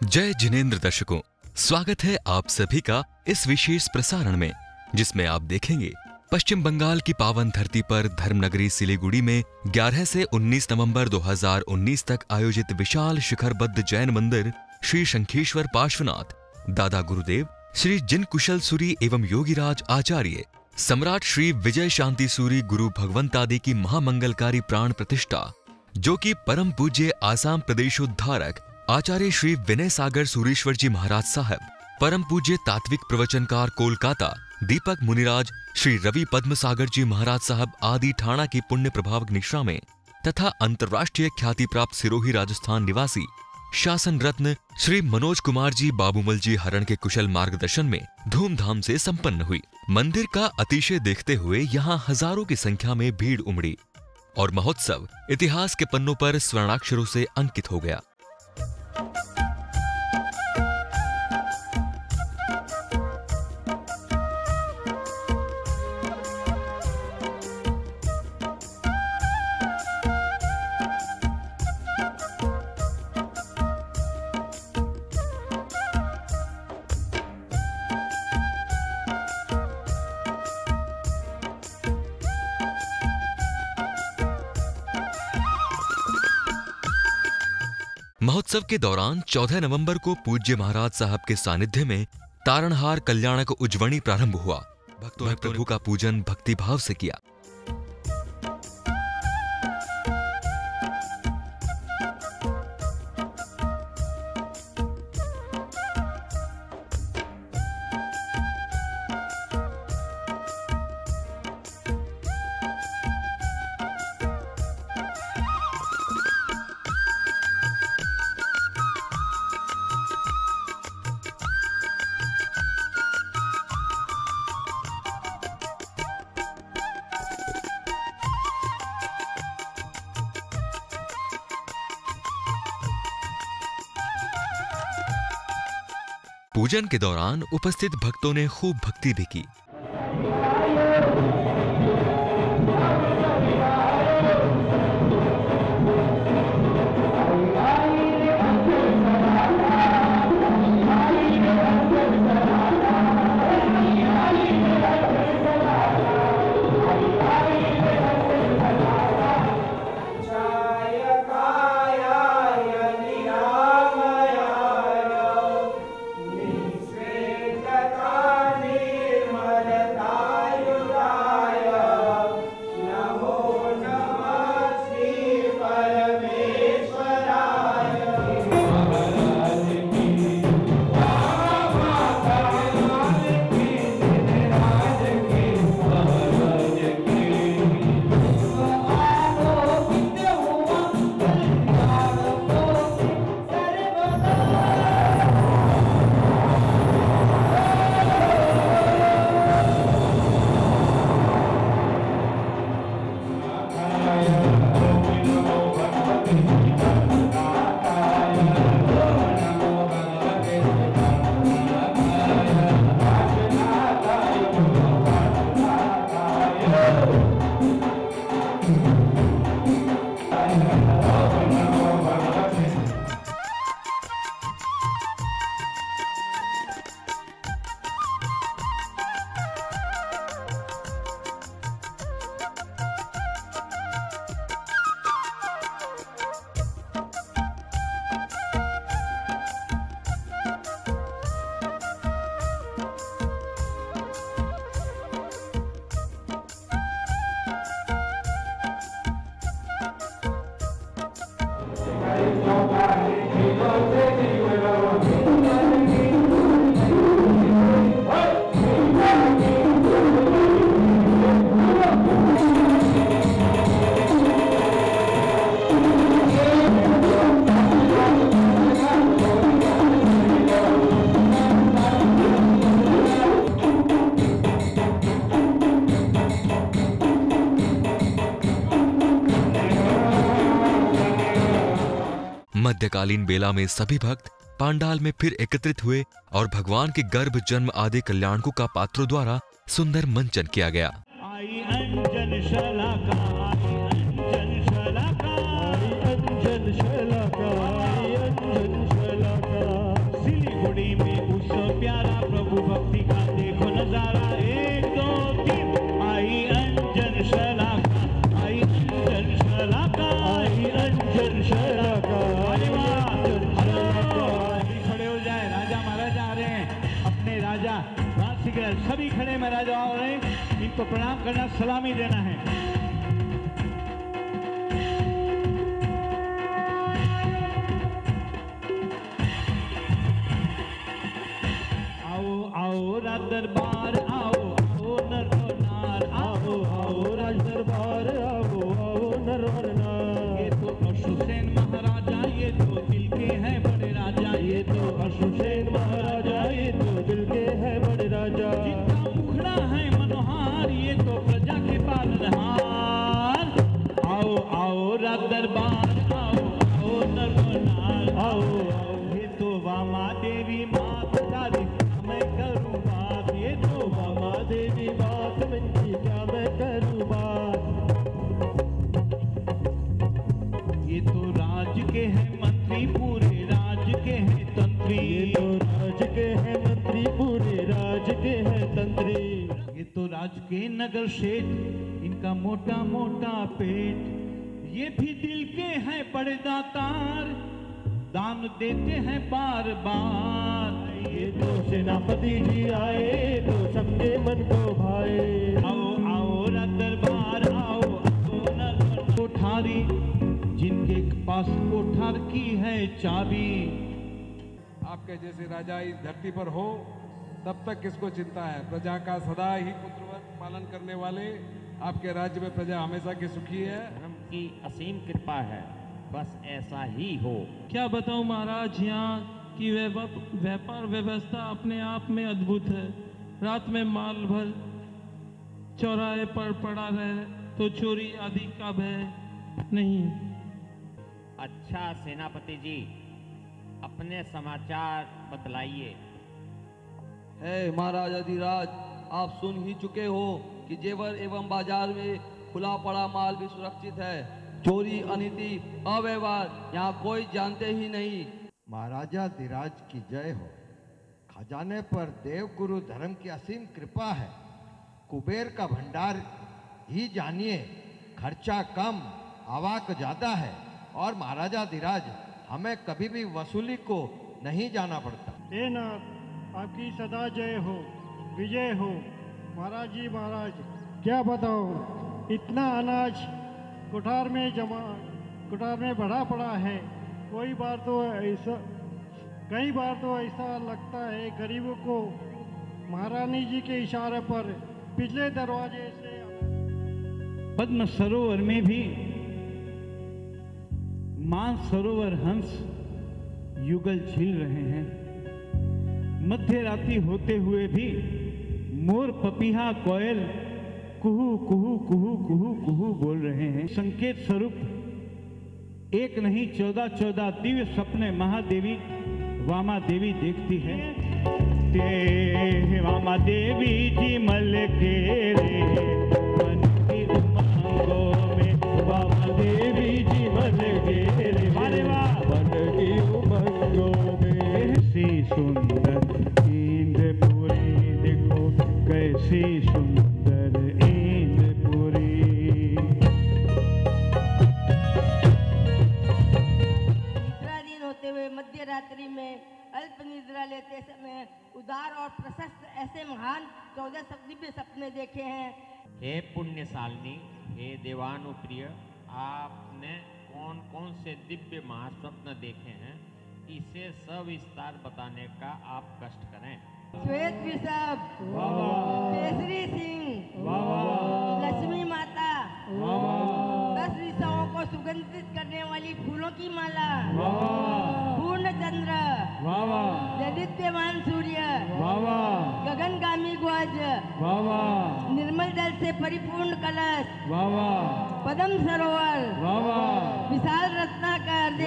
जय जिनेंद्र दर्शकों, स्वागत है आप सभी का इस विशेष प्रसारण में, जिसमें आप देखेंगे पश्चिम बंगाल की पावन धरती पर धर्मनगरी सिलीगुड़ी में 11 से 19 नवंबर 2019 तक आयोजित विशाल शिखरबद्ध जैन मंदिर श्री शंखेश्वर पार्श्वनाथ दादा गुरुदेव श्री जिन कुशल सूरी एवं योगीराज आचार्य सम्राट श्री विजय शांति सूरी गुरु भगवंतादि की महामंगलकारी प्राण प्रतिष्ठा, जो कि परम पूज्य आसाम प्रदेशोद्धारक आचार्य श्री विनय सागर सूरीश्वर जी महाराज साहब, परम पूज्य तात्विक प्रवचनकार कोलकाता दीपक मुनिराज श्री रवि पद्म सागर जी महाराज साहब आदि ठाणा की पुण्य प्रभावक निश्रा में तथा अंतर्राष्ट्रीय ख्याति प्राप्त सिरोही राजस्थान निवासी शासन रत्न श्री मनोज कुमार जी बाबूमल जी हरण के कुशल मार्गदर्शन में धूमधाम से संपन्न हुई। मंदिर का अतिशय देखते हुए यहाँ हजारों की संख्या में भीड़ उमड़ी और महोत्सव इतिहास के पन्नों पर स्वर्णाक्षरों से अंकित हो गया। महोत्सव के दौरान 14 नवंबर को पूज्य महाराज साहब के सानिध्य में तारणहार कल्याणक उज्जवणी प्रारंभ हुआ। भक्तों ने प्रभु का पूजन भक्तिभाव से किया। पूजन के दौरान उपस्थित भक्तों ने खूब भक्ति भी की। मध्यकालीन बेला में सभी भक्त पांडाल में फिर एकत्रित हुए और भगवान के गर्भ जन्म आदि कल्याणकों का पात्रों द्वारा सुंदर मंचन किया गया। आई अंजन शलाका, अंजन शलाका, अंजन शलाका, अंजन शलाका। तो प्रणाम करना, सलामी देना है। आओ आओ राज दरबार आओ, आओ नर और नार आओ, आओ राज दरबार आओ, आओ नर और नार। ये तो अशुसेन महाराजा, ये तो दिल के हैं बड़े राजा, ये तो अशुसेन महाराजा, ये तो दिल के हैं बड़े राजा। जिनका मुखड़ा है मनोहार, ये तो प्रजा के पालनहार। आओ आओ राज दरबार आओ, आओ नर और नार आओ, आओ। ये तो वामा देवी मात दादी मैं करूँ बात, ये तो वामा देवी बात मंजी क्या मैं करूँ बात। ये तो राज के हैं मंत्री, पूरे राज के हैं तंत्री, ये तो राज के हैं मंत्री, पूरे राज के हैं तंत्री। ये तो राज के नगर शेठ, इनका मोटा मोटा पेट, ये भी दिल के हैं बड़े दातार, दान देते हैं बार बार। ये तो सेनापति जी आए तो सबके मन को भाए। आओ आओ राज दरबार आओ, आओ नर कोठारी, जिनके पास कोठार की है चाबी। आपके जैसे राजा इस धरती पर हो तब तक किसको चिंता है। प्रजा का सदा ही पुत्रवत पालन करने वाले आपके राज्य में प्रजा हमेशा की सुखी है। धर्म की असीम कृपा है, बस ऐसा ही हो। क्या बताऊं महाराज, यहाँ की व्यापार व्यवस्था अपने आप में अद्भुत है। रात में माल भर चौराहे पर पड़ा रहे तो चोरी आदि का भय नहीं। अच्छा सेनापति जी, अपने समाचार बतलाइए। है महाराज अधिराज, आप सुन ही चुके हो कि जेवर एवं बाजार में खुला पड़ा माल भी सुरक्षित है। चोरी, अनिति, अव्यवहार यहाँ कोई जानते ही नहीं। महाराजा धीराज की जय हो। खजाने पर देव गुरु धर्म की असीम कृपा है। कुबेर का भंडार ही जानिए, खर्चा कम आवाक ज्यादा है, और महाराजा धीराज हमें कभी भी वसूली को नहीं जाना पड़ता। हे नाथ, आपकी सदा जय हो, विजय हो। महाराज जी महाराज, क्या बताओ, इतना अनाज कुठार में भरा पड़ा है। कई बार तो ऐसा लगता है गरीबों को महारानी जी के इशारे पर पिछले दरवाजे से। पद्म सरोवर में भी मानसरोवर हंस युगल झील रहे हैं। मध्य रात्रि होते हुए भी मोर पपीहा कोयल कुहू कुहू कुहू कुहू कुहू बोल रहे हैं। संकेत स्वरूप एक नहीं 14 दिव्य सपने महादेवी वामा देवी देखती है। ते वामा देवी जी मल के रे मन की उमंगों में, वामा देवी जी मल के रे मन की उमंगों में। कैसी सुंदर इंद्रपुरी, देखो कैसी सुंदर इंद्रपुरी। निद्राधीन होते हुए मध्य रात्रि में अल्प निद्रा लेते समय उदार और प्रशस्त ऐसे महान 14 दिव्य सपने देखे हैं। हे पुण्यशालिनी, हे देवानुप्रिय, आपने कौन कौन से दिव्य महास्वप्न देखे हैं, इसे सविस्तार बताने का आप कष्ट करें। श्वेत वृषभ, केसरी सिंह, लक्ष्मी माता, 10 दिशाओं को सुगंधित करने वाली फूलों की माला, पूर्ण चंद्र, दैदित्यमान सूर्य, गगनगामी ध्वज, निर्मल जल से परिपूर्ण कलश, पद्म सरोवर, विशाल रत्नाकर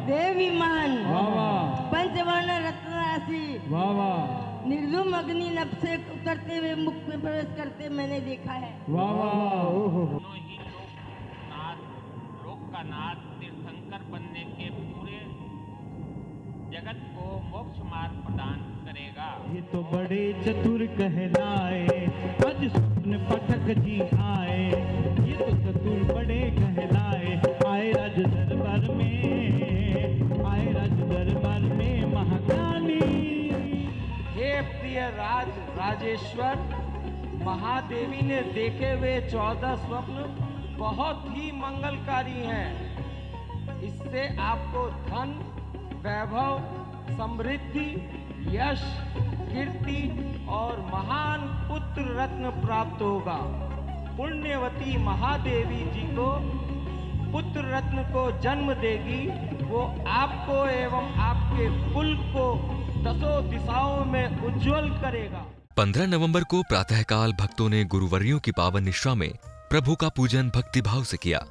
देव विमान, पंचवर्ण रत्न राशि, निर्धूम अग्नि नभ से उतरते हुए मुख में प्रवेश करते मैंने देखा है। दोनों ही लोक का नाथ तीर्थंकर बनने के पूरे जगत को मोक्ष मार्ग प्रदान करेगा। ये तो बड़े चतुर कहलाए, आज स्वप्न पठक जी आए। ये तो चतुर बड़े कहलाए, आए राज दरबार में, आए राज दरबार में महाकाली। हे प्रिय राजेश्वर, महादेवी ने देखे हुए 14 स्वप्न बहुत ही मंगलकारी हैं। इससे आपको धन, वैभव, समृद्धि, यश, कीर्ति और महान पुत्र रत्न प्राप्त होगा। पुण्यवती महादेवी जी को पुत्र रत्न को जन्म देगी। वो आपको एवं आपके कुल को दसों दिशाओं में उज्जवल करेगा। 15 नवंबर को प्रातःकाल भक्तों ने गुरुवर्यों की पावन निष्ठा में प्रभु का पूजन भक्तिभाव से किया।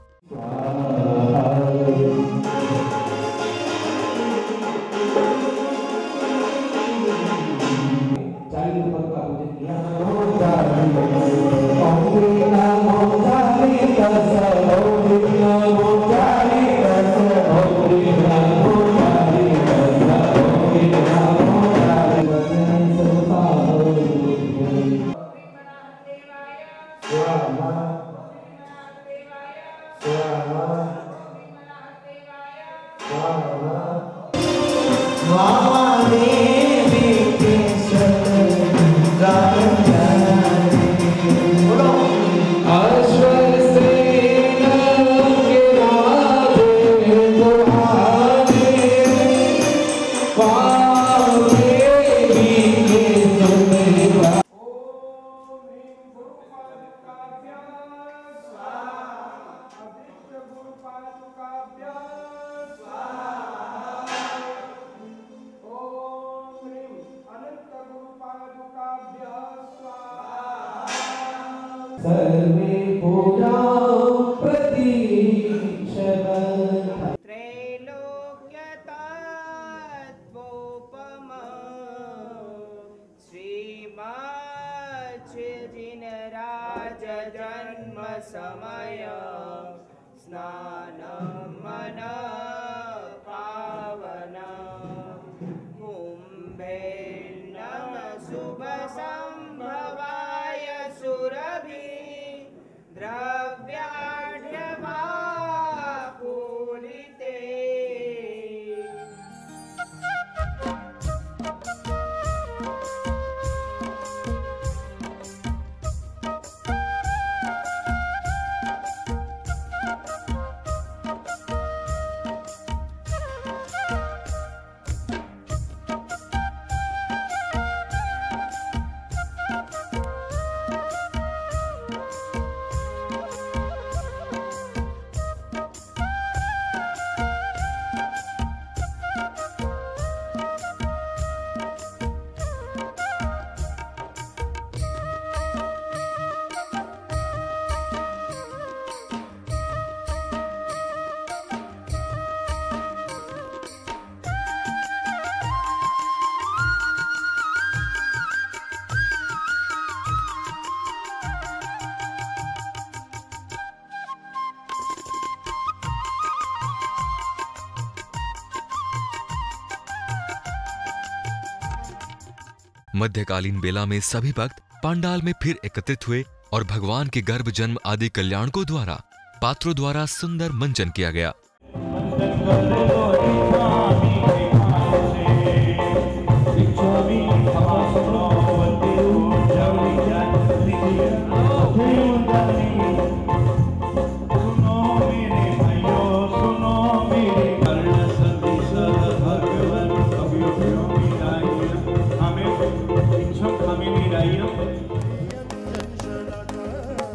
मध्यकालीन बेला में सभी भक्त पांडाल में फिर एकत्रित हुए और भगवान के गर्भ, जन्म आदि कल्याणकों द्वारा पात्रों द्वारा सुंदर मंचन किया गया।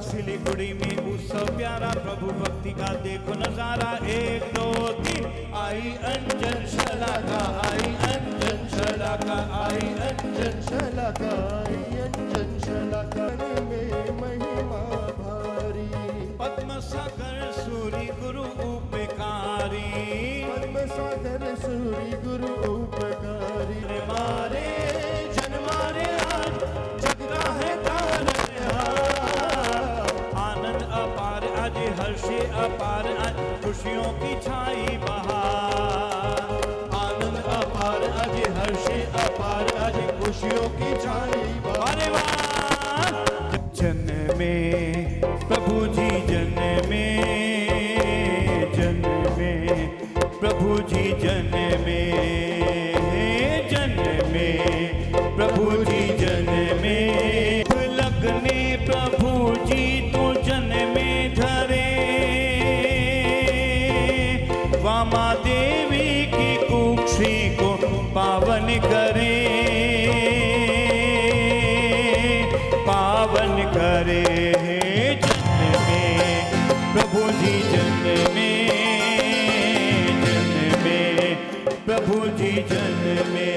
सिलीगुड़ी में उत्सव प्यारा, प्रभु भक्ति का देखो नजारा। 1 2 3 आई अंजन शलाका, आई अंजन शलाका, आई अंजन शलाका, आई अंजन शलाका में महिमा भारी। पद्म सागर सूरी गुरु उपकारी, पद्म सागर सूरी गुरु उपकारी। मारे जन मारे आज जगरा है तार, आनंद अपार आज हर्षे अपार आज खुशियों की छाई बहार। आनंद अपार आज हर्षे अपार आज खुशियों की छाई बहार। जन में प्रभु जी, जन में, जन में प्रभु जी, जन में, जन में प्रभु जी, जन में लगने महादेवी की कुक्षी को पावन करे, पावन करे। जन्म में प्रभु जी जन्मे, जन्मे प्रभु जी जन्मे।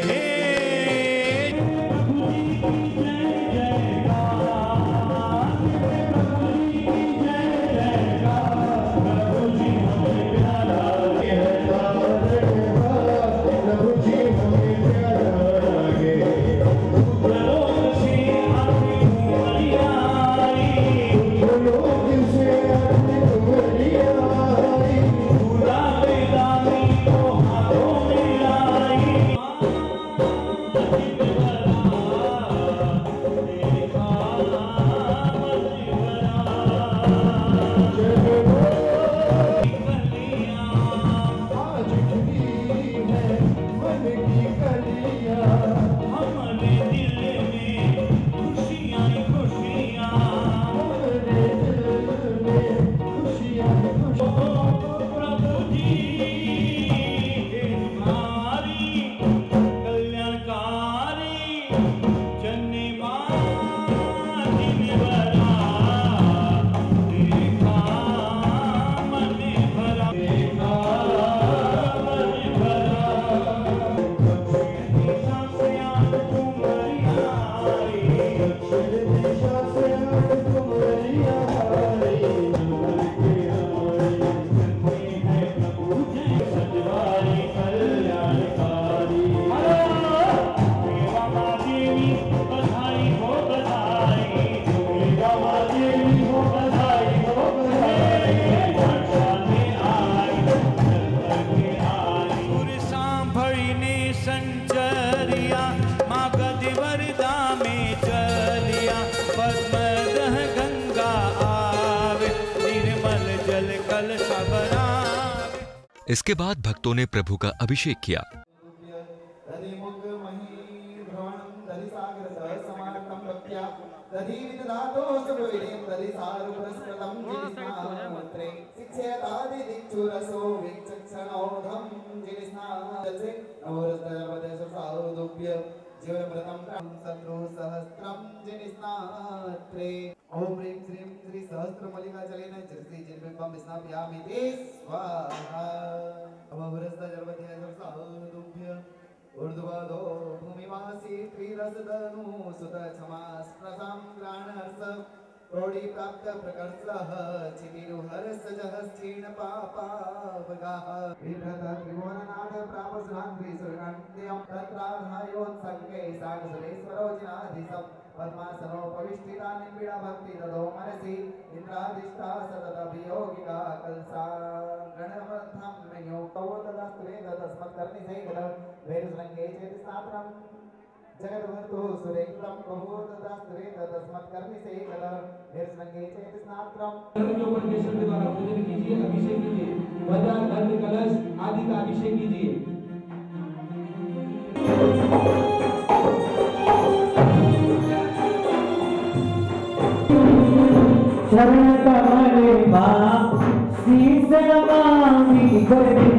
इसके बाद भक्तों ने प्रभु का अभिषेक किया। ओम ह्रीं श्रीं श्री सहस्त्रमल्लिका जलेन जलसी जिन्बिंबं स्नापयामि ते स्वाहा। अवभ्रस्तजर्वध्यजसादुभ्य ऊर्ध्वदो भूमिवासी त्रिरसदनु सुत क्षमा स्प्रसां ग्राणहर्ष प्रौढि प्राप्त प्रकर्षः चितिरुहर्ष जहस्तीर्ण पापावगाः विभ्रत त्रिभुवननाथ प्रापस्नाग्रि सुरकण्ड्यं तत्राधायोत्सङ्गे सागसुरेश्वरो जिनाधीशम् पद्मासनोपविष्टिता निम्बिडा भक्ति ददो मनसि इंद्रादिष्टा सततभियोगिका कलसा गणमर्थं मयोक्तो तदस्त्वे तदस्मत्कर्णिसेकद वैरुसरङ्गे चेतस्नात्रं जगद्भर्तु सुरेन्द्रं प्रभो तदस्त्वे तदस्मत्कर्णिसेकद वैरुसरङ्गे चेतस्नात्रं के ऊपर केशव के द्वारा पूजन कीजिए, अभिषेक कीजिए, वरदान गंध कलश आदि का अभिषेक कीजिए। शरण कमले बाप शीश नमामि करे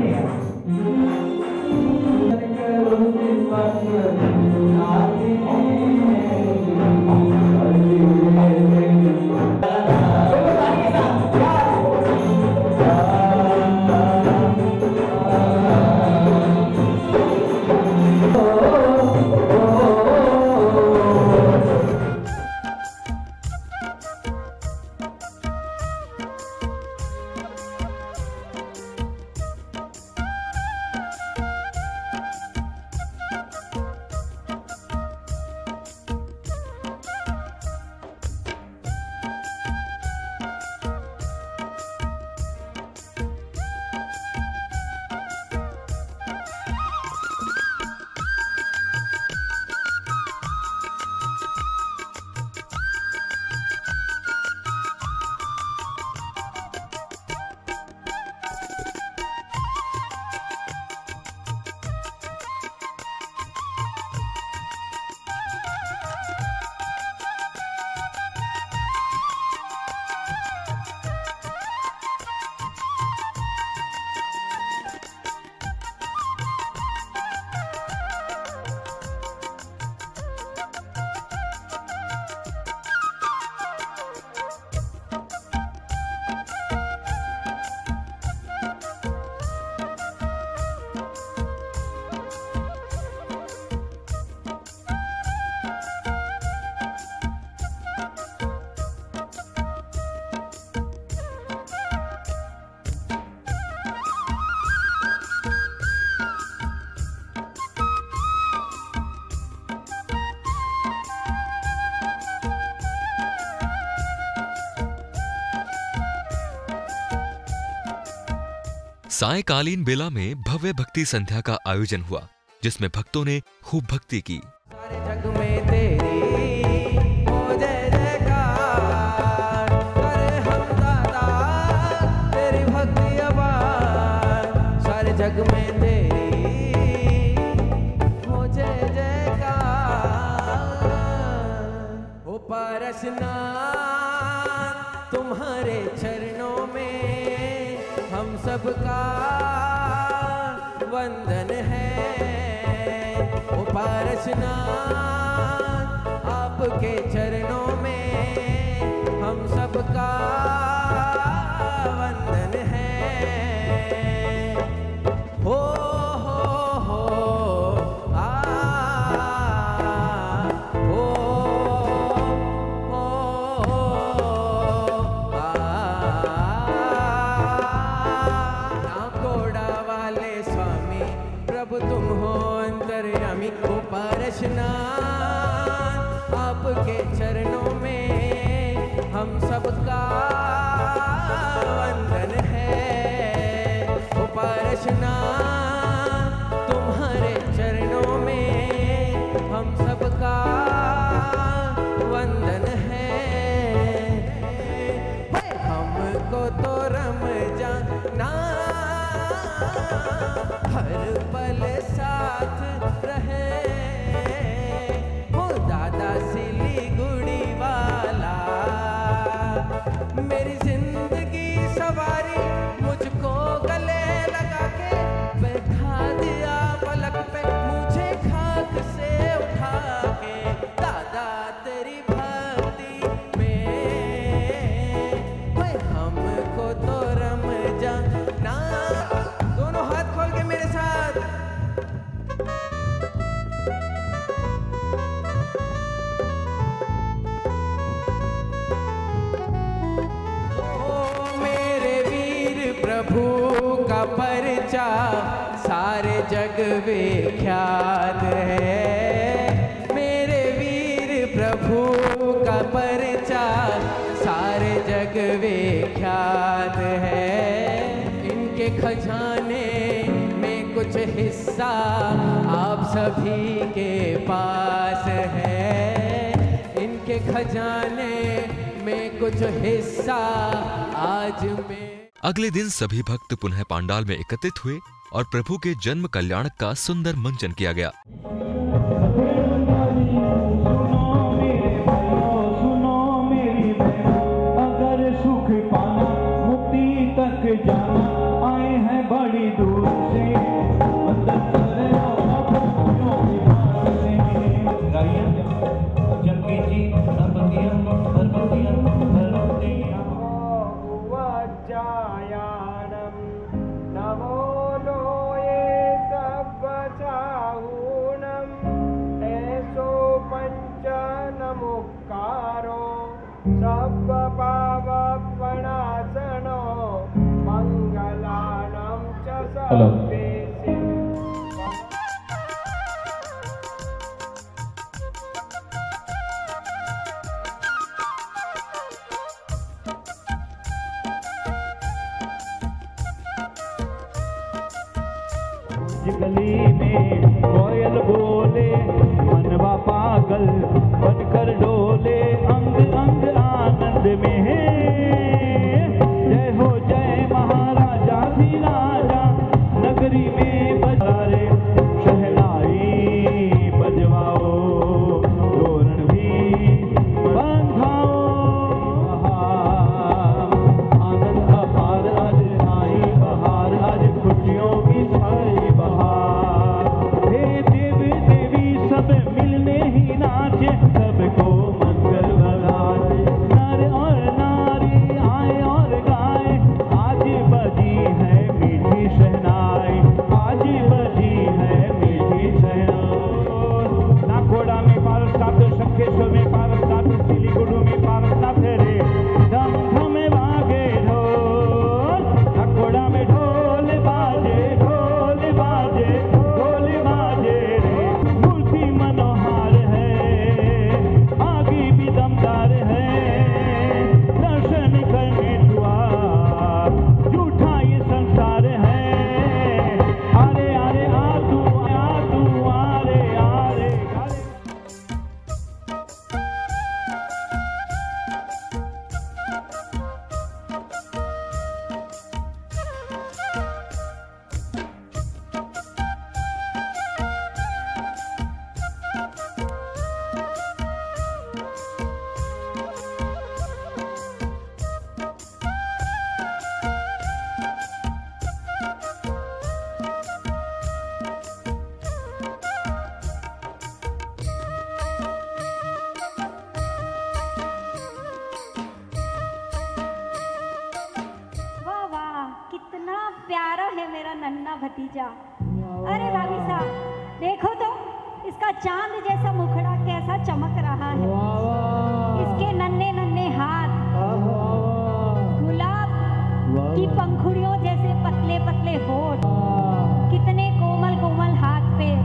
सायकालीन बेला में भव्य भक्ति संध्या का आयोजन हुआ, जिसमें भक्तों ने खूब भक्ति की। सारे जग में तेरी हो जय जयकार, करे हम दादा तेरी भक्ति अपार। सारे जग में तेरी हो जय जयकार। ओ पारसनाथ तुम्हारे चरणों में हम सबका वंदन है। ओ पारसनाथ आपके चरणों में हम सबका वंदन है। हो आ हो नाकोड़ा वाले स्वामी प्रभु तुम हो अंतर्यामी। ओ पारसनाथ आपके चरणों में हम सबका वंदन है। ओ पारसनाथ तुम्हारे चरणों में हम सबका वंदन है। हमको तो रमजाना हर पल साथ रहे। हो दादा सिलीगुड़ी वाला मेरी जिंदगी सवारी, मुझको गले लगा के बैठा दिया पलक पे, मुझे खाक से उठा के दादा तेरी भक्ति में। हमको तो रमजाना। दोनों हाथ खोल के मेरे साथ। ओ मेरे वीर प्रभु का परिचा सारे जग विख्यात है। मेरे वीर प्रभु का परिचा सारे जग विख्यात है। इनके खजाने में कुछ हिस्सा आप सभी के पास है। इनके खजाने में कुछ हिस्सा आज में। अगले दिन सभी भक्त पुनः पांडाल में एकत्रित हुए और प्रभु के जन्म कल्याण का सुंदर मंचन किया गया। जाना आए हैं बड़ी दूर से, जबकि जी नमो लोये सब चाहूनम ऐसो पंच नमुकारो सब पाव प्रणासनो मंगलानम च सर्वे। गली में कोयल बोले मनवा पागल बनकर डोले, अंग अंग आनंद में है। जय हो जय महाराजा भी राजा, नगरी में बजारे शहनाई बजवाओ, तोरण भी बंधाओ। आनंद अपार आज आई बहार, आज खुशियों की छाई बहार। हे देवी देवी सब मिलने ही नाचे, सबको मंगल बधाए। नर और नारी आए और गाए, आज बजी है मीठी शहनाई, आज भतीजा। अरे भाभी साहब देखो तो इसका चांद जैसा मुखड़ा कैसा चमक रहा है। इसके नन्हे नन्हे हाथ गुलाब की पंखुड़ियों जैसे पतले पतले होठ, कितने कोमल कोमल हाथ पैर।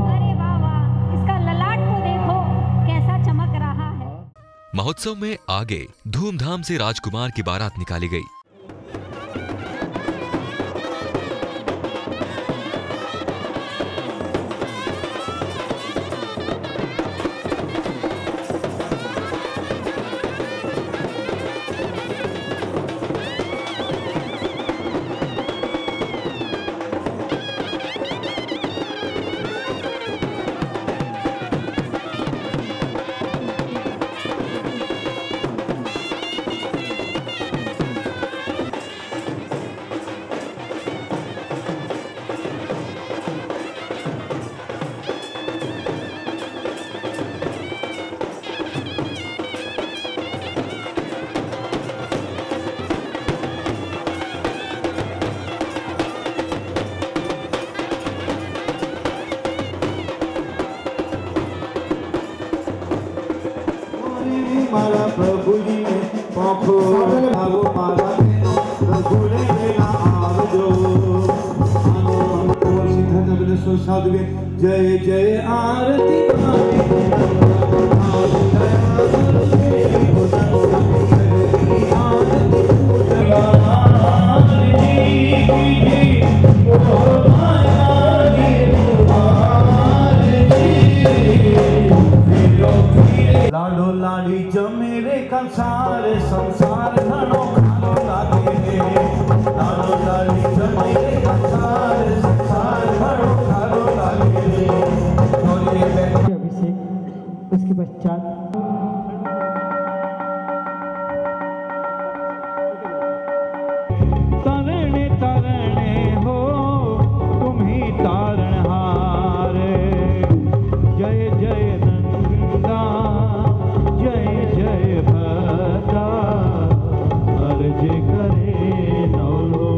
अरे वाह वाह, इसका ललाट तो देखो कैसा चमक रहा है। महोत्सव में आगे धूमधाम से राजकुमार की बारात निकाली गई। मारा प्रभु जी ने पापो भागो मारा गुणे मेला आवजो आनो हमको सिद्ध जगत सो साधुवे जय जय आरती लाडो लाडी जो मेरे कंसार संसार घणो खानो लागे लाडो लाडी जो मेरे कंसार संसार घणो खानो लागे। और ये अभिषेक उसके पश्चात तरणे तरणे हो तुम ही तारणहार जय जय जय जय भद्रा अर्ज करे नौलो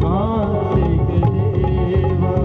कार्तिक देवा।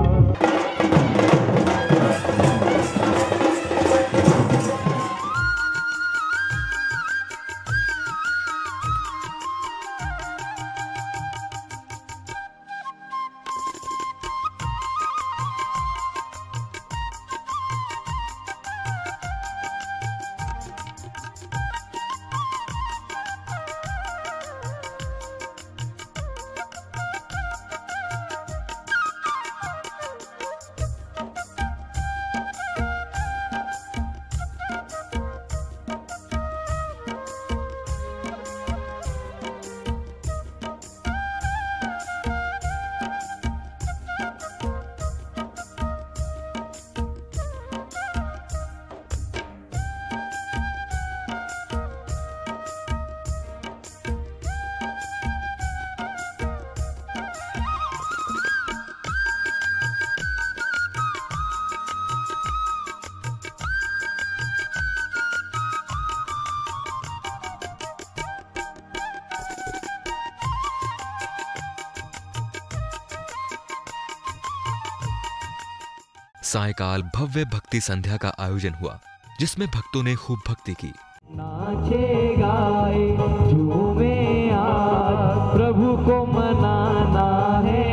सायकाल भव्य भक्ति संध्या का आयोजन हुआ, जिसमें भक्तों ने खूब भक्ति की। नाचे गाए झूमे आज प्रभु को मनाना है,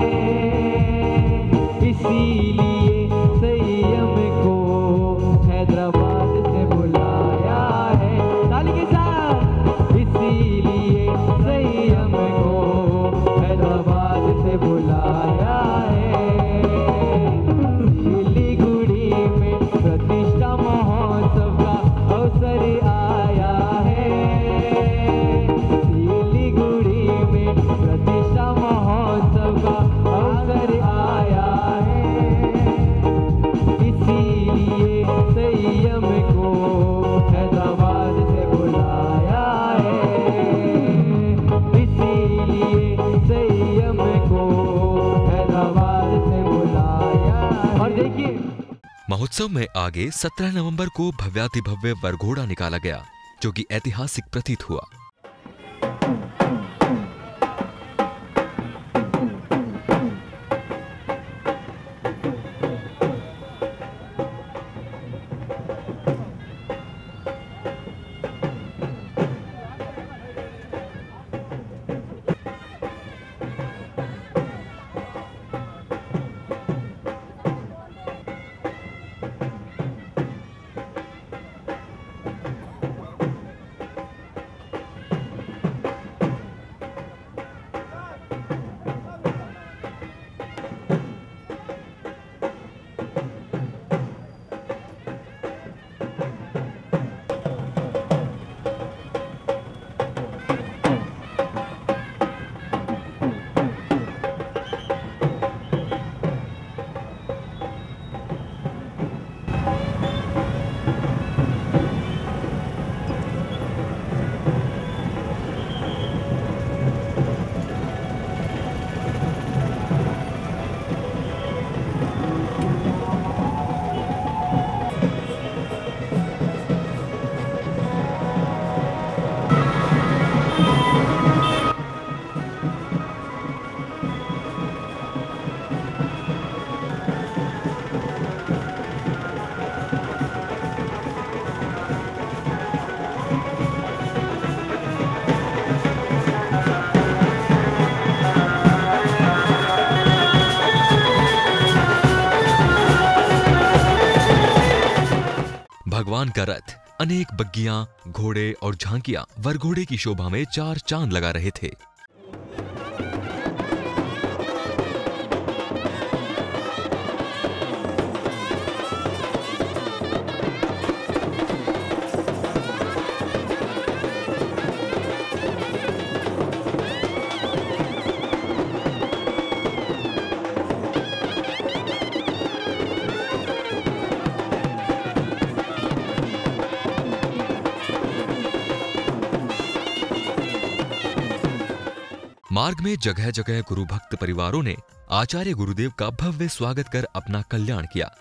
इसीलिए संयम को हैदराबाद से बुलाया है। ताली के साथ इसीलिए संयम को हैदराबाद से बुलाया है। प्रतिष्ठा महोत्सव का अवसर आया है, सिलीगुड़ी में प्रतिष्ठा महोत्सव का अवसर आया है, इसीलिए संयम को हैदराबाद से बुलाया है, इसीलिए संयम को हैदराबाद से बुलाया है। और देखिए महोत्सव में आगे 17 नवंबर को भव्यातिभव्य वरघोड़ा निकाला गया, जो कि ऐतिहासिक प्रतीत हुआ। भगवान का रथ, अनेक बग्गियां, घोड़े और झांकियां वरघोड़े की शोभा में चार चांद लगा रहे थे। मार्ग में जगह जगह गुरु भक्त परिवारों ने आचार्य गुरुदेव का भव्य स्वागत कर अपना कल्याण किया।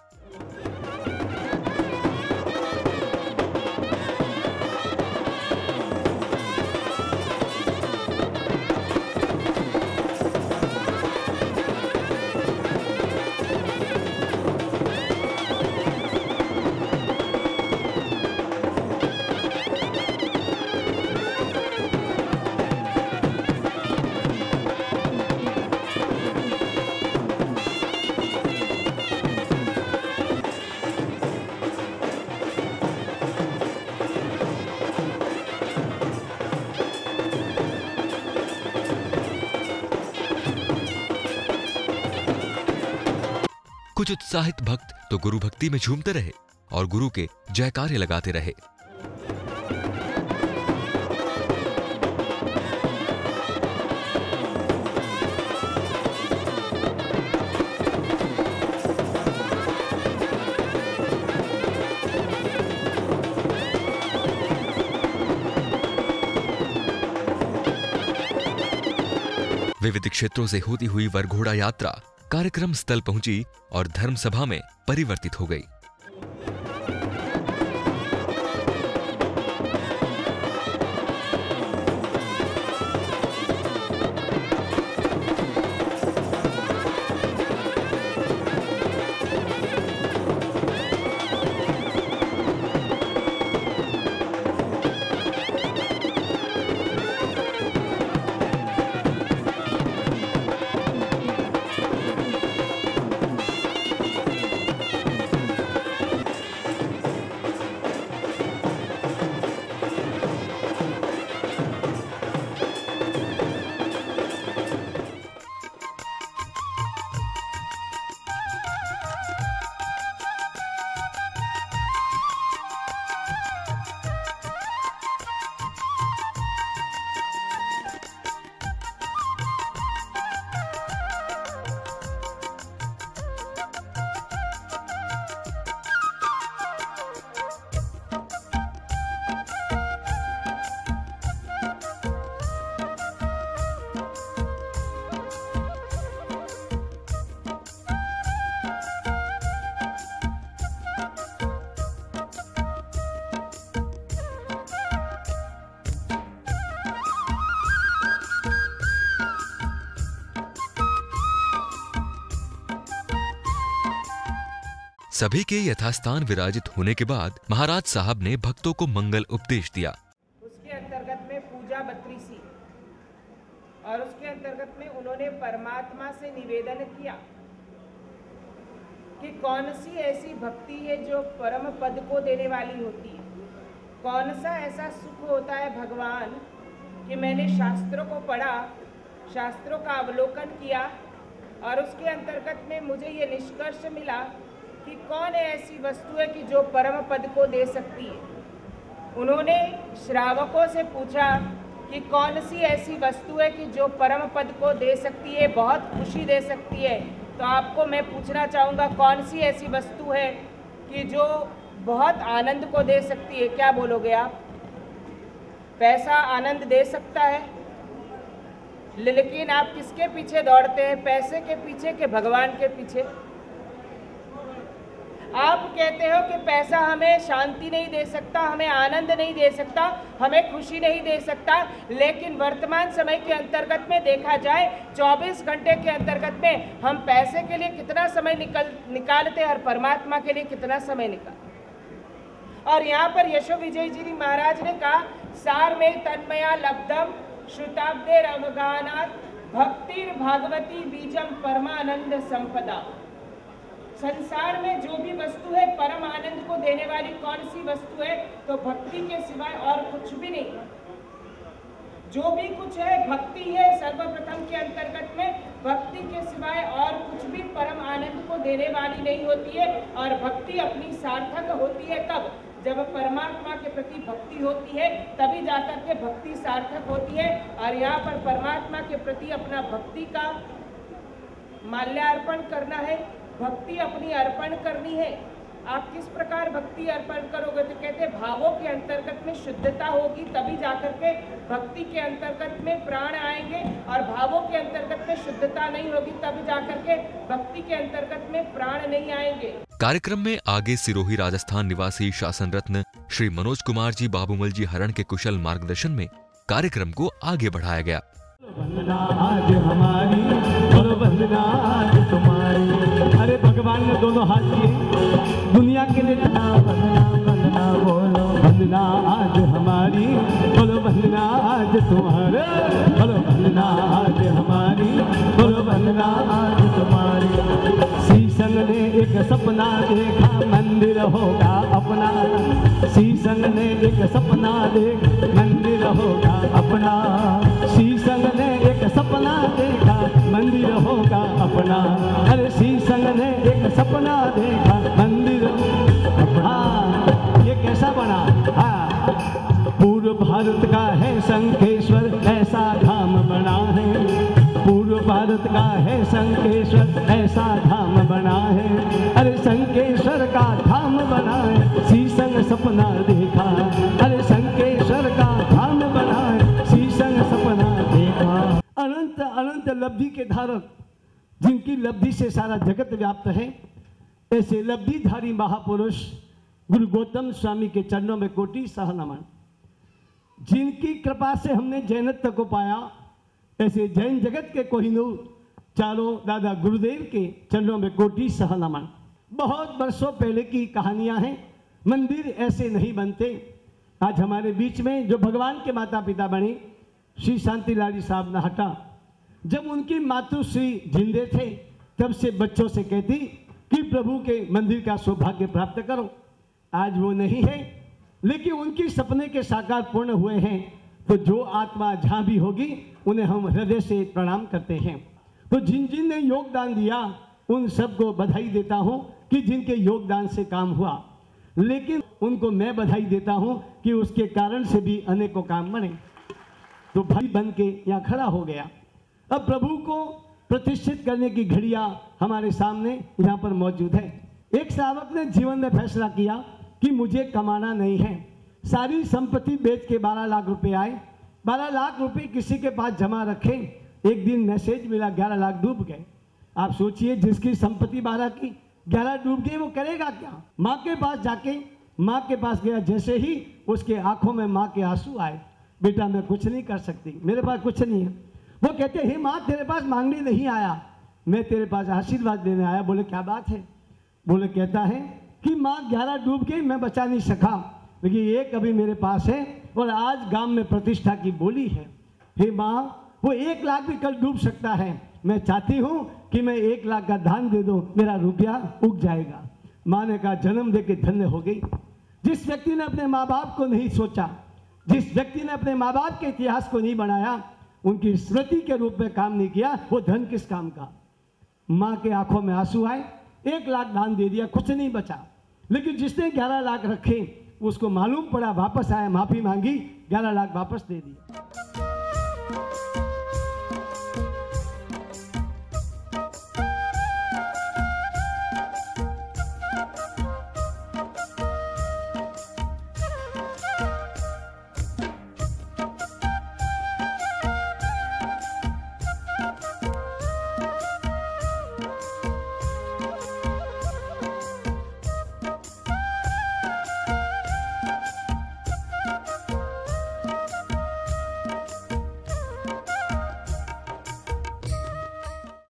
कुछ उत्साहित भक्त तो गुरु भक्ति में झूमते रहे और गुरु के जयकारे लगाते रहे। विविध क्षेत्रों से होती हुई वरघोड़ा यात्रा कार्यक्रम स्थल पहुंची और धर्म सभा में परिवर्तित हो गई। सभी के यथास्थान विराजित होने के बाद महाराज साहब ने भक्तों को मंगल उपदेश दिया। उसके अंतर्गत में पूजा 32 और उसके अंतर्गत में उन्होंने परमात्मा से निवेदन किया कि कौन सी ऐसी भक्ति है जो परम पद को देने वाली होती है, कौन सा ऐसा सुख होता है भगवान कि मैंने शास्त्रों को पढ़ा, शास्त्रों का अवलोकन किया और उसके अंतर्गत में मुझे ये निष्कर्ष मिला कि कौन ऐसी वस्तु है कि जो परम पद को दे सकती है। उन्होंने श्रावकों से पूछा कि कौन सी ऐसी वस्तु है कि जो परम पद को दे सकती है, बहुत खुशी दे सकती है। तो आपको मैं पूछना चाहूँगा कौन सी ऐसी वस्तु है कि जो बहुत आनंद को दे सकती है? क्या बोलोगे आप? पैसा आनंद दे सकता है, लेकिन आप किसके पीछे दौड़ते हैं? पैसे के पीछे कि भगवान के पीछे? आप कहते हो कि पैसा हमें शांति नहीं दे सकता, हमें आनंद नहीं दे सकता, हमें खुशी नहीं दे सकता, लेकिन वर्तमान समय के अंतर्गत में देखा जाए 24 घंटे के अंतर्गत में हम पैसे के लिए कितना समय निकालते हैं और परमात्मा के लिए कितना समय निकालते। और यहाँ पर यशो विजय जी महाराज ने कहा, सार में तन्मया लब्धम श्रुताब्देर अवगानात् भक्तिर भागवती बीजम परमानंद संपदा। संसार में जो भी वस्तु है परम आनंद को देने वाली कौन सी वस्तु है? तो भक्ति के सिवाय और कुछ भी नहीं। जो भी कुछ है भक्ति है। सर्वप्रथम के अंतर्गत में भक्ति के सिवाय और कुछ भी परम आनंद को देने वाली नहीं होती है। और भक्ति अपनी सार्थक होती है कब? जब परमात्मा के प्रति भक्ति होती है, तभी जाकर के भक्ति सार्थक होती है। और यहाँ पर परमात्मा के प्रति अपना भक्ति का माल्यार्पण करना है, भक्ति अपनी अर्पण करनी है। आप किस प्रकार भक्ति अर्पण करोगे? तो कहते हैं भावों के अंतर्गत में शुद्धता होगी, तभी जाकर के भक्ति के अंतर्गत में प्राण आएंगे। और भावों के अंतर्गत में शुद्धता नहीं होगी, तभी जाकर के भक्ति के अंतर्गत में प्राण नहीं आएंगे। कार्यक्रम में आगे सिरोही राजस्थान निवासी शासन रत्न श्री मनोज कुमार जी बाबूमल जी हरण के कुशल मार्गदर्शन में कार्यक्रम को आगे बढ़ाया गया। वंदना आज हमारी और वंदना आज तुम्हारी। अरे भगवान ने दोनों हाथ दिए दुनिया के लिए। वंदना वंदना बोलो, वंदना आज हमारी, बोलो वंदना आज तुम्हारे, बोलो वंदना आज हमारी, बोलो वंदना आज तुम्हारी। शीशन ने एक सपना देखा, मंदिर होगा अपना। शीशन ने एक सपना देखा, मंदिर होगा अपना। शीशन ने एक सपना देखा, मंदिर होगा अपना। अरे शीशन ने एक सपना देखा, मंदिर अपना। ये कैसा बना? पूर्व भारत का है शंखेश्वर, ऐसा धाम बना है। पूर्व भारत का है शंखेश्वर, ऐसा धाम बना है। अरे शंखेश्वर का धाम बना है, शीशन सपना देखा। अरे शंखेश्वर का धाम बना है, शीशन सपना देखा। अनंत अनंत लब्धि के धारक, जिनकी लब्धि से सारा जगत व्याप्त है, ऐसे लब्धिधारी महापुरुष गुरु गौतम स्वामी के चरणों में कोटि सह नमन। जिनकी कृपा से हमने जैनत्व को पाया, ऐसे जैन जगत के कोहिनूर चारों दादा गुरुदेव के चरणों में कोटि सह नमन। बहुत वर्षों पहले की कहानियां हैं, मंदिर ऐसे नहीं बनते। आज हमारे बीच में जो भगवान के माता पिता बने श्री शांति लाड़ी साहब नाहटा, जब उनकी मातुश्री जिंदे थे तब से बच्चों से कहती कि प्रभु के मंदिर का सौभाग्य प्राप्त करो। आज वो नहीं है, लेकिन उनकी सपने के साकार पूर्ण हुए हैं। तो जो आत्मा जहाँ भी होगी उन्हें हम हृदय से प्रणाम करते हैं। तो जिन जिन ने योगदान दिया उन सबको बधाई देता हूँ कि जिनके योगदान से काम हुआ। लेकिन उनको मैं बधाई देता हूँ कि उसके कारण से भी अनेकों काम बने। तो भाई बन के यहाँ खड़ा हो गया। अब प्रभु को प्रतिष्ठित करने की घड़ियाँ हमारे सामने यहाँ पर मौजूद है। एक श्रावक ने जीवन में फैसला किया कि मुझे कमाना नहीं है। सारी संपत्ति बेच के 12 लाख रुपए आए। 12 लाख रुपए किसी के पास जमा रखे। एक दिन मैसेज मिला 11 लाख डूब गए। आप सोचिए, जिसकी संपत्ति 12 की 11 डूब गई, वो करेगा क्या? माँ के पास जाके माँ के पास गया, जैसे ही उसके आंखों में माँ के आंसू आए, बेटा मैं कुछ नहीं कर सकती, मेरे पास कुछ नहीं है। वो कहते हे माँ, तेरे पास मांगने नहीं आया, मैं तेरे पास आशीर्वाद देने आया। बोले क्या बात है? बोले कहता है कि माँ 11 डूब गई, मैं बचा नहीं सका, लेकिन एक अभी मेरे पास है और आज गांव में प्रतिष्ठा की बोली है। हे माँ, वो 1 लाख भी कल डूब सकता है। मैं चाहती हूँ कि मैं 1 लाख का दान दे दूँ, मेरा रुपया उग जाएगा। माँ ने कहा जन्म दे के धन्य हो गई। जिस व्यक्ति ने अपने माँ बाप को नहीं सोचा, जिस व्यक्ति ने अपने माँ बाप के इतिहास को नहीं बनाया, उनकी स्मृति के रूप में काम नहीं किया, वो धन किस काम का? माँ के आंखों में आंसू आए, 1 लाख दान दे दिया, कुछ नहीं बचा। लेकिन जिसने 11 लाख रखे उसको मालूम पड़ा, वापस आया, माफी मांगी, 11 लाख वापस दे दिया।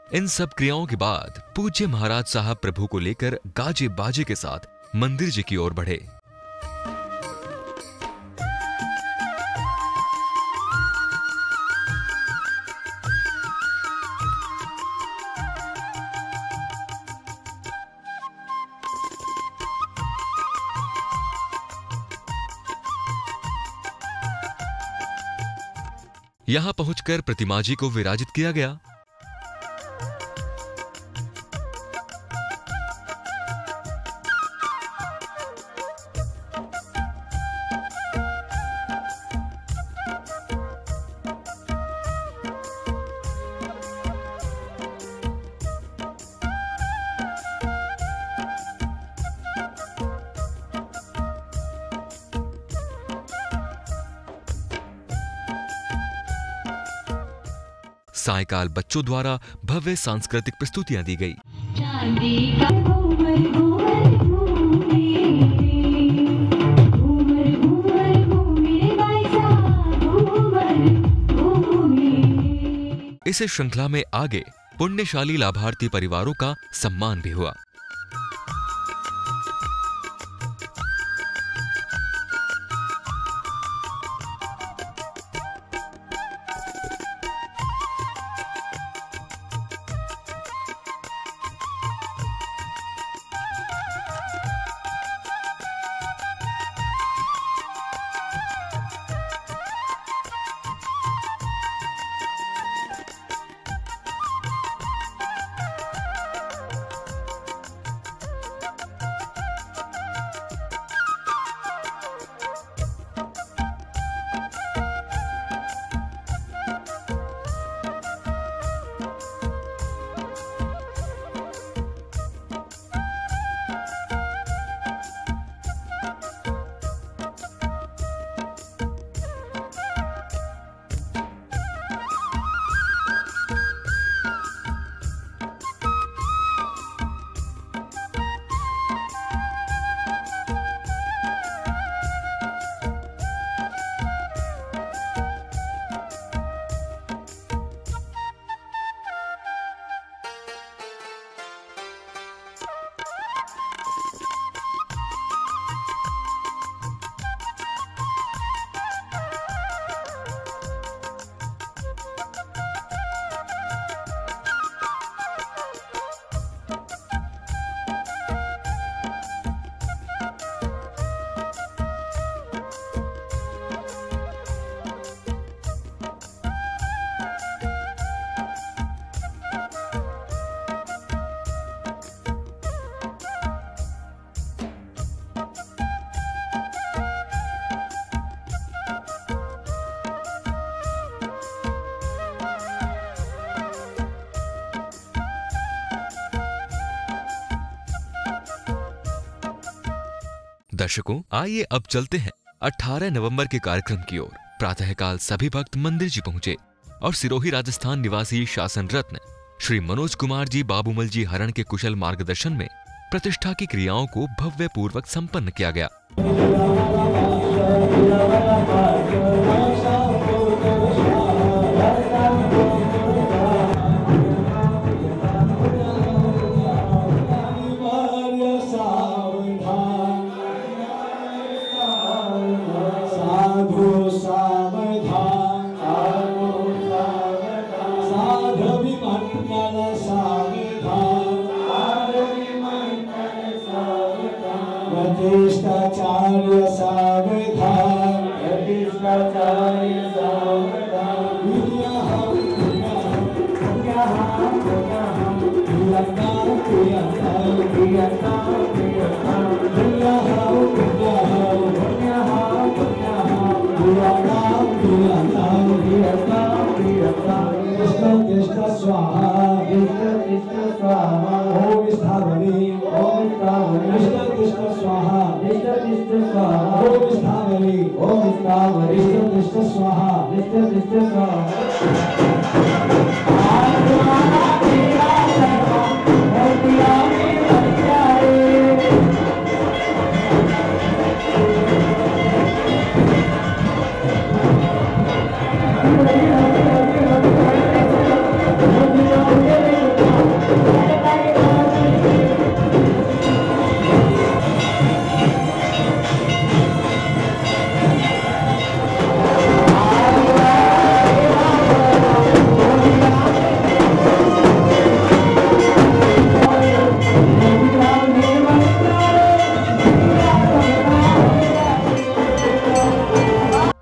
इन सब क्रियाओं के बाद पूज्य महाराज साहब प्रभु को लेकर गाजे बाजे के साथ मंदिर जी की ओर बढ़े। यहाँ पहुंचकर प्रतिमा जी को विराजित किया गया। सायकाल बच्चों द्वारा भव्य सांस्कृतिक प्रस्तुतियां दी गई। इस श्रृंखला में आगे पुण्यशाली लाभार्थी परिवारों का सम्मान भी हुआ। दर्शकों, आइए अब चलते हैं 18 नवंबर के कार्यक्रम की ओर। प्रातःकाल सभी भक्त मंदिर जी पहुंचे और सिरोही राजस्थान निवासी शासन रत्न श्री मनोज कुमार जी बाबूमल जी हरण के कुशल मार्गदर्शन में प्रतिष्ठा की क्रियाओं को भव्य पूर्वक संपन्न किया गया।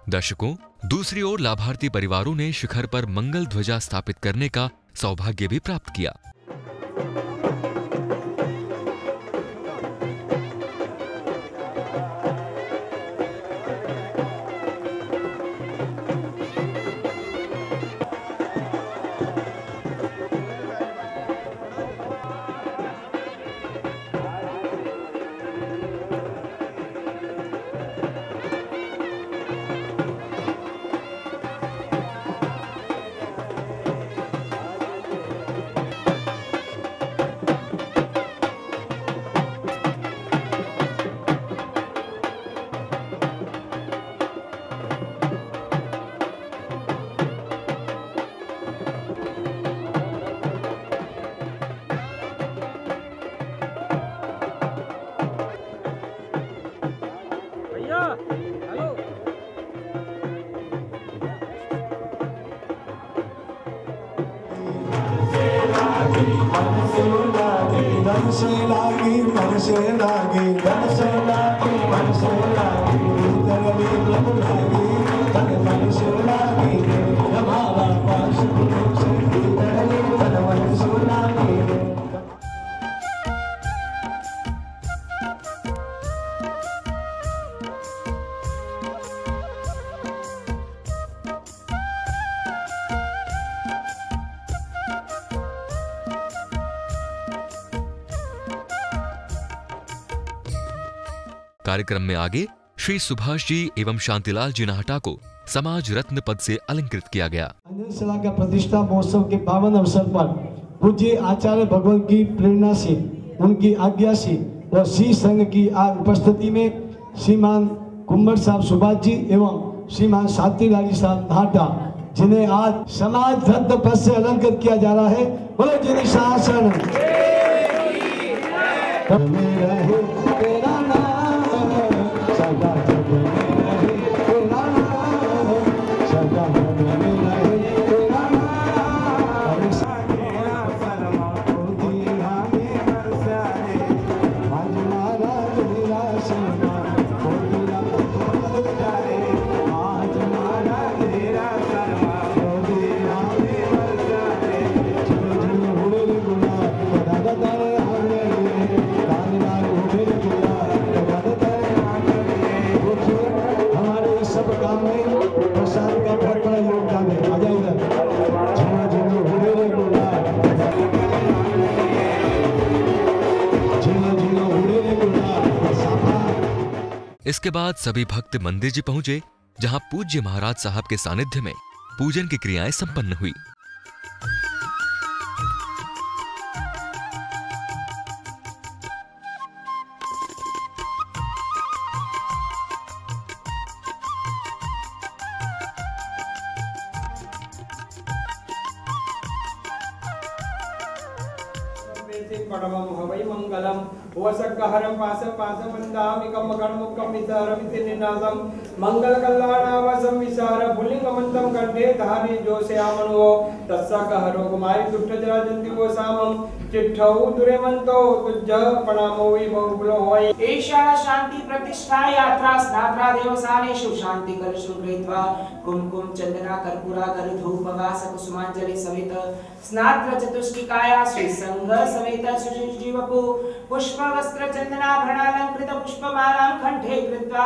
दर्शकों, दूसरी ओर लाभार्थी परिवारों ने शिखर पर मंगल ध्वजा स्थापित करने का सौभाग्य भी प्राप्त किया। कार्यक्रम में आगे श्री सुभाष जी एवं शांतिलाल जी नाहटा को समाज रत्न पद से अलंकृत किया गया। अंजनशाला का प्रतिष्ठा महोत्सव के पावन अवसर पर पूज्य आचार्य भगवत की प्रेरणा से, उनकी आज्ञा से और श्री संघ की उपस्थिति में श्रीमान कुंवर साहब सुभाष जी एवं श्रीमान शांतिलाल जी साहब नाहटा, जिन्हें आज समाज रत्न पद से अलंकृत किया जा रहा है। बोलो जी शासन इसके बाद सभी भक्त मंदिर जी पहुंचे, जहां पूज्य महाराज साहब के सानिध्य में पूजन की क्रियाएं संपन्न हुई। परमं हवै मंगलम वसक्कहरं पासपासमन्दामिकं मकरमुक्कं विसारमितिनिनासं मंगलकल्याणावसं विसार पुल्लिंगमन्तं कंठे धारे जोषयामनो तस्सकहरो कुमारी दुष्टजराजन्तिको सामं चिट्ठौ दुरेमन्तो तुज्ज प्रणामो विभवुलो होय। एषा शांति प्रतिष्ठा यात्रा स्नात्रा देवसानेषु शांति कलशं कृत्वा कुमकुम चंदना कर्पूरा कर धूप वास कुसुमांजलि समेत स्नात्र चतुष्टिकाया श्री संघ समेत सुजीवपु पुष्प वस्त्र चंदनाभरणालंकृत पुष्पमालां कंठे कृत्वा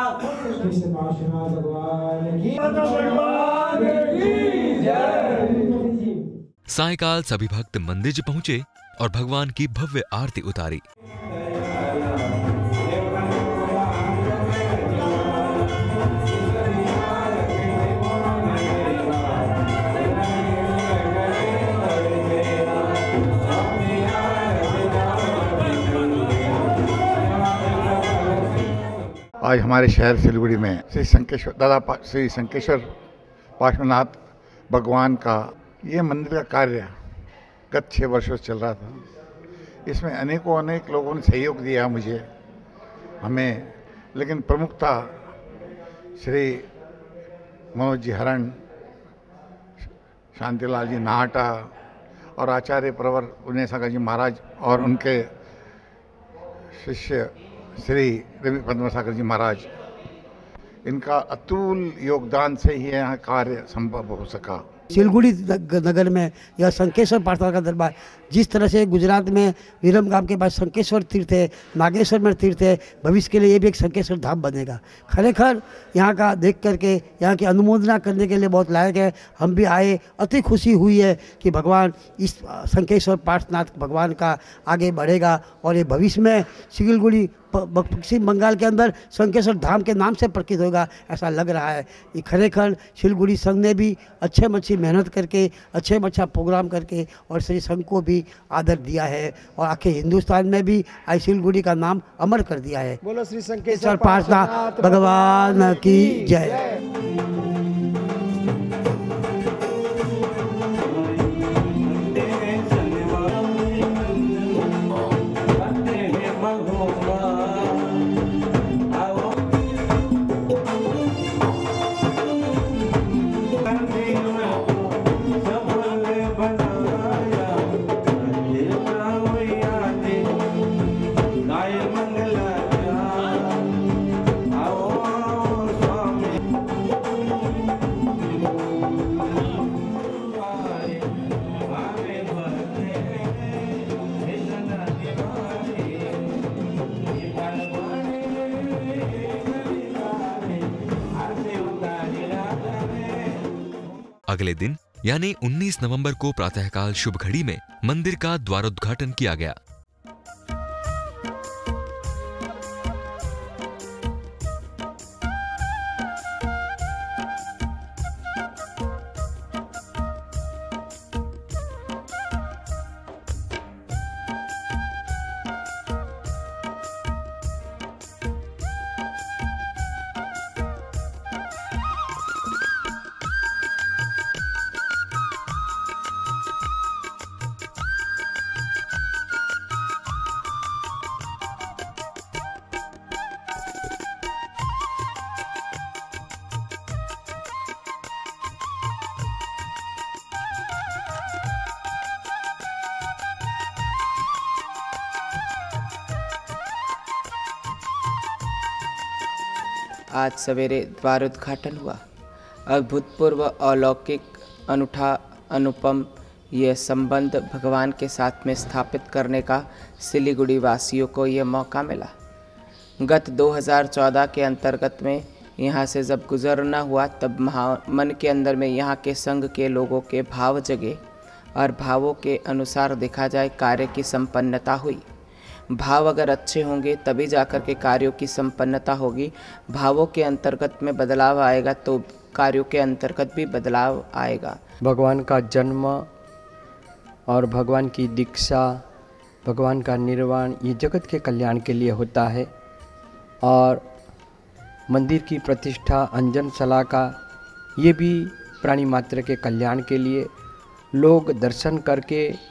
सायकाल सभी भक्त मंदिर जी पहुंचे और भगवान की भव्य आरती उतारी। आज हमारे शहर सिलीगुड़ी में श्री शंकेश्वर पार्श्वनाथ भगवान का ये मंदिर का कार्य गत 6 वर्षों से चल रहा था। इसमें अनेक लोगों ने सहयोग दिया मुझे, हमें, लेकिन प्रमुखता श्री मनोज जी हरण, शांतिलाल जी नाहटा और आचार्य प्रवर उन्नय सागर जी महाराज और उनके शिष्य श्री रवि पद्मसागर जी महाराज, इनका अतुल योगदान से ही यहाँ कार्य संभव हो सका। सिलगुड़ी नगर में यह शंकेश्वर पाठशाला का दरबार, जिस तरह से गुजरात में विरमगाम के पास शंकेश्वर तीर्थ है, नागेश्वर में तीर्थ है, भविष्य के लिए ये भी एक शंकेश्वर धाम बनेगा। खरेखर यहाँ का देख करके यहाँ की अनुमोदना करने के लिए बहुत लायक है। हम भी आए, अति खुशी हुई है कि भगवान इस शंकेश्वर पाठनाथ भगवान का आगे बढ़ेगा और ये भविष्य में सिलगुड़ी पश्चिम बंगाल के अंदर शंकेश्वर धाम के नाम से प्रसिद्ध होगा, ऐसा लग रहा है। ये खरेखर सिलगुड़ी संघ ने भी अच्छे मेहनत करके अच्छा प्रोग्राम करके और श्री संघ को भी आदर दिया है और आखिर हिंदुस्तान में भी आई सिलगुड़ी का नाम अमर कर दिया है। बोलो श्री शंकेश्वर पाठनाथ भगवान की जय। अगले दिन यानी 19 नवंबर को प्रातःकाल शुभ घड़ी में मंदिर का द्वारोद्घाटन किया गया। आज सवेरे द्वारोद्घाटन हुआ। अभूतपूर्व, अलौकिक, अनूठा, अनुपम ये संबंध भगवान के साथ में स्थापित करने का सिलीगुड़ी वासियों को ये मौका मिला। गत 2014 के अंतर्गत में यहाँ से जब गुजरना हुआ तब मन के अंदर में यहाँ के संघ के लोगों के भाव जगे और भावों के अनुसार देखा जाए कार्य की संपन्नता हुई। भाव अगर अच्छे होंगे तभी जाकर के कार्यों की संपन्नता होगी। भावों के अंतर्गत में बदलाव आएगा तो कार्यों के अंतर्गत भी बदलाव आएगा। भगवान का जन्म और भगवान की दीक्षा, भगवान का निर्वाण ये जगत के कल्याण के लिए होता है और मंदिर की प्रतिष्ठा, अंजनशला का ये भी प्राणी मात्र के कल्याण के लिए, लोग दर्शन करके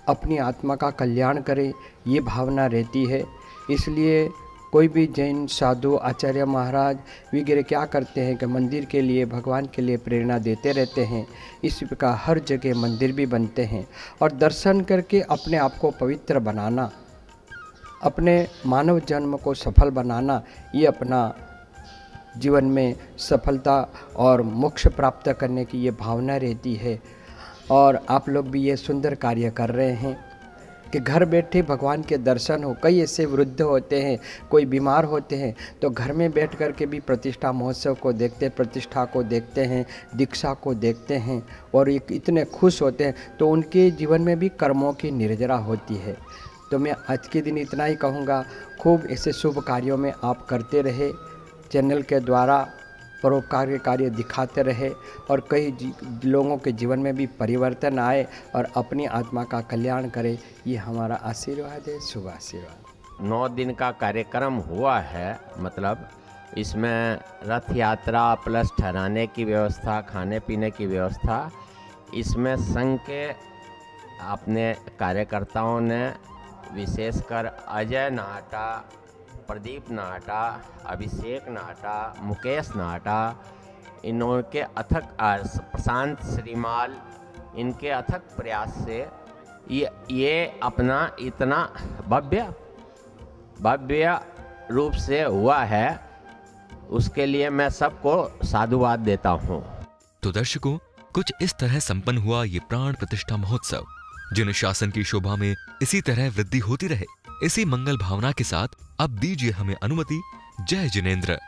अपनी आत्मा का कल्याण करें ये भावना रहती है। इसलिए कोई भी जैन साधु, आचार्य महाराज वगैरह क्या करते हैं कि मंदिर के लिए, भगवान के लिए प्रेरणा देते रहते हैं। इस प्रकार हर जगह मंदिर भी बनते हैं और दर्शन करके अपने आप को पवित्र बनाना, अपने मानव जन्म को सफल बनाना, ये अपना जीवन में सफलता और मोक्ष प्राप्त करने की ये भावना रहती है। और आप लोग भी ये सुंदर कार्य कर रहे हैं कि घर बैठे भगवान के दर्शन हो। कई ऐसे वृद्ध होते हैं, कोई बीमार होते हैं तो घर में बैठ कर के भी प्रतिष्ठा महोत्सव को देखते, प्रतिष्ठा को देखते हैं, दीक्षा को देखते हैं और इतने खुश होते हैं तो उनके जीवन में भी कर्मों की निर्जरा होती है। तो मैं आज के दिन इतना ही कहूँगा, खूब ऐसे शुभ कार्यों में आप करते रहे, चैनल के द्वारा परोपकार कार्य दिखाते रहे और कई लोगों के जीवन में भी परिवर्तन आए और अपनी आत्मा का कल्याण करे, ये हमारा आशीर्वाद है, शुभ आशीर्वाद। 9 दिन का कार्यक्रम हुआ है, मतलब इसमें रथ यात्रा प्लस ठहराने की व्यवस्था, खाने पीने की व्यवस्था, इसमें संघ के अपने कार्यकर्ताओं ने विशेषकर अजय नाहटा, प्रदीप नाहटा, अभिषेक नाहटा, मुकेश नाहटा, इनके अथक प्रशांत श्रीमाल, इनके अथक प्रयास से ये अपना इतना भव्य रूप से हुआ है उसके लिए मैं सबको साधुवाद देता हूँ। तो दर्शकों, कुछ इस तरह संपन्न हुआ ये प्राण प्रतिष्ठा महोत्सव। जिन शासन की शोभा में इसी तरह वृद्धि होती रहे, इसी मंगल भावना के साथ अब दीजिए हमें अनुमति। जय जिनेंद्र।